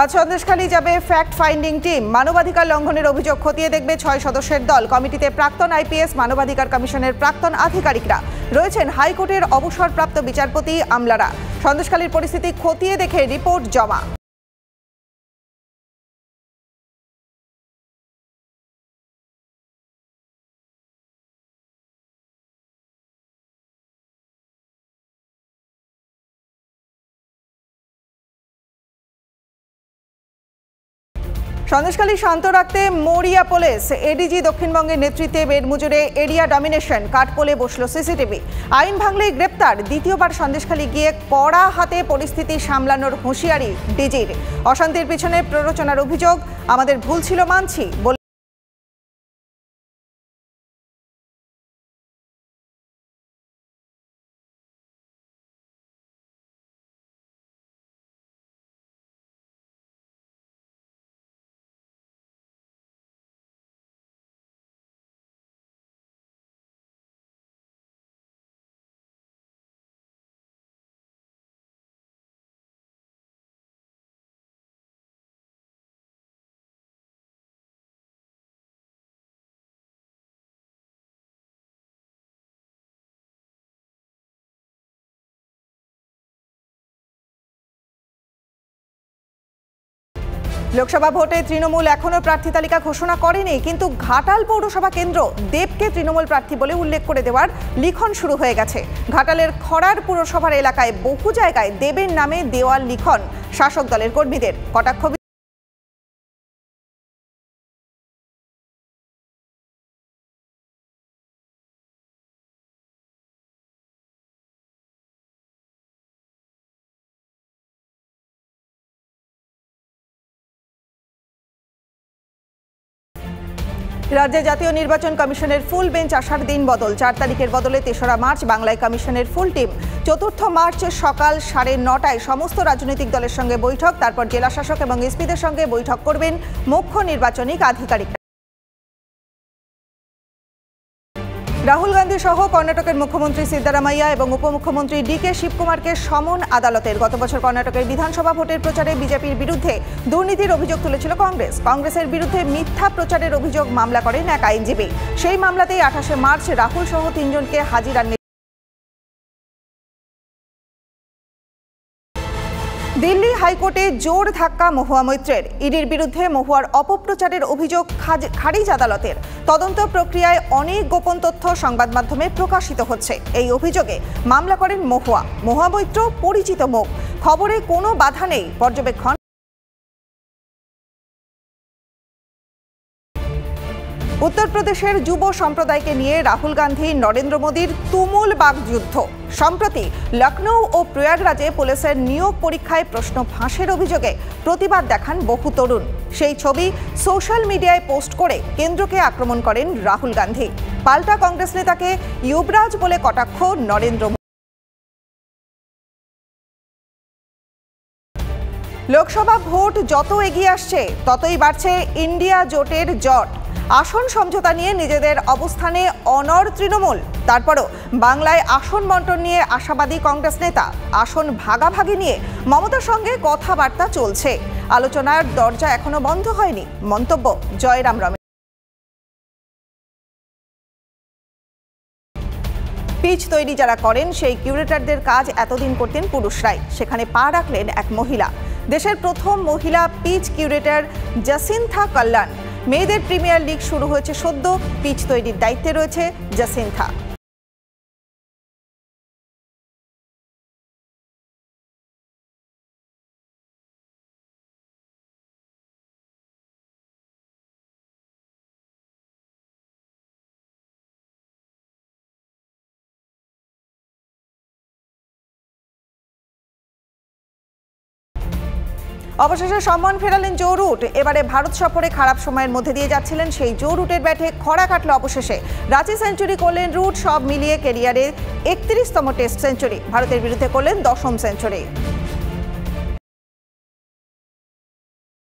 আজ সন্দেশখালী যাবে fact finding team. মানবাধিকার লঙ্ঘনের অভিযোগ খতিয়ে দেখবে ৬ সদস্যের দল। কমিটিতে প্রাক্তন আইপিএস, মানবাধিকার কমিশনের প্রাক্তন আধিকারিকরা রয়েছেন। হাইকোর্টের অবসরপ্রাপ্ত বিচারপতি, আমলারা। সন্দেশখালীর পরিস্থিতি খতিয়ে দেখে রিপোর্ট জমা। সন্দেশখালী শান্ত রাখতে মরিয়া পুলিশ। এডিজি দক্ষিণবঙ্গের নেতৃত্বে বেড়মুজুরে এরিয়া ডমিনেশন। কাঠপোলে বসলো সিসিটিভি। আইন ভাঙলেই গ্রেপ্তার। দ্বিতীয়বার সন্দেশখালী গিয়ে কড়া হাতে পরিস্থিতি সামলানোর হুঁশিয়ারি ডিজির। অশান্তির পিছনে প্ররোচনার অভিযোগ। আমাদের ভুল ছিল মানছি বলে লোকসভা ভোটে তৃণমূল এখনো প্রার্থী তালিকা ঘোষণা করেনি, কিন্তু ঘাটাল পৌরসভা কেন্দ্র দেবকে তৃণমূল প্রার্থী বলে উল্লেখ করে দেওয়ার লিখন শুরু হয়ে গেছে। ঘাটালের খড়ার পুরসভার এলাকায় বহু জায়গায় দেবের নামে দেওয়াল লিখন শাসক দলের কর্মীদের। কটাক্ষ রাজ্যে জাতীয় নির্বাচন কমিশনের ফুল বেঞ্চ আসার দিন বদল। ৪ তারিখের বদলে ৩রা মার্চ বাংলায় কমিশনের ফুল টিম। ৪র্থ মার্চ সকাল ৯:৩০টায় সমস্ত রাজনৈতিক দলের সঙ্গে বৈঠক। তারপর জেলা শাসক এবং এসপিদের সঙ্গে বৈঠক করবেন মুখ্য নির্বাচনিক আধিকারিকরা। রাহুল গান্ধী সহ কর্ণাটকের মুখ্যমন্ত্রী সিদ্দারামাইয়া এবং উপমুখ্যমন্ত্রী ডিকে শিবকুমারকে সমন আদালতের। গত বছর কর্ণাটকের বিধানসভা ভোটের প্রচারে বিজেপির বিরুদ্ধে দুর্নীতির অভিযোগ তুলেছিল কংগ্রেস। কংগ্রেসের বিরুদ্ধে মিথ্যা প্রচারের অভিযোগ মামলা করেন এক আইনজীবী। সেই মামলাতেই ২৮শে মার্চ রাহুল সহ ৩ জনকে হাজিরার। দিল্লি হাইকোর্টে জোর ধাক্কা মহুয়া মৈত্রের। ইডির বিরুদ্ধে মহুয়ার অপপ্রচারের অভিযোগ খারিজ আদালতের। তদন্ত প্রক্রিয়ায় অনেক গোপন তথ্য সংবাদ মাধ্যমে প্রকাশিত হচ্ছে। এই অভিযোগে মামলা করেন মহুয়া। মহুয়া মৈত্র পরিচিত মুখ। খবরে কোনো বাধা নেই। পর্যবেক্ষণ। উত্তরপ্রদেশের যুব সম্প্রদায়কে নিয়ে রাহুল গান্ধী, নরেন্দ্র মোদীর তুমুল বাকযুদ্ধ। সম্প্রতি লখনৌ ও প্রয়াগরাজে পুলিশের নিয়োগ পরীক্ষায় প্রশ্ন ফাঁসের অভিযোগে প্রতিবাদ দেখান বহু তরুণ। সেই ছবি সোশ্যাল মিডিয়ায় পোস্ট করে কেন্দ্রকে আক্রমণ করেন রাহুল গান্ধী। পাল্টা কংগ্রেস নেতাকে যুবরাজ বলে কটাক্ষ নরেন্দ্র মোদী। লোকসভা ভোট যত এগিয়ে আসছে ততই বাড়ছে ইন্ডিয়া জোটের জট। আসন সমঝোতা নিয়ে নিজেদের অবস্থানে অনড় তৃণমূল। তারপরও বাংলায় আসন বন্টন নিয়ে আশাবাদী কংগ্রেস নেতা। আসন ভাগাভাগি নিয়ে মমতার সঙ্গে কথাবার্তা চলছে। আলোচনার দরজা এখনো বন্ধ হয়নি। মন্তব্য জয়রাম রমেশ। পিচ তৈরি যারা করেন সেই কিউরেটরদের কাজ এতদিন করতেন পুরুষরাই। সেখানে পা রাখলেন এক মহিলা। দেশের প্রথম মহিলা পিচ কিউরেটর জাসিন্থা কল্যাণ। মেয়েদের প্রিমিয়ার লিগ শুরু হয়েছে সদ্য। পিচ তৈরির দায়িত্বে রয়েছে জাসিন্থা। অবশেষে সম্মান ফেরালেন জো রুট। এবারে ভারত সফরে খারাপ সময়ের মধ্যে দিয়ে যাচ্ছিলেন সেই জো রুটের ব্যাটে খরা কাটল অবশেষে। রাঁচি সেঞ্চুরি করলেন রুট। সব মিলিয়ে ক্যারিয়ারে ৩১তম টেস্ট সেঞ্চুরি। ভারতের বিরুদ্ধে করলেন ১০ম সেঞ্চুরি।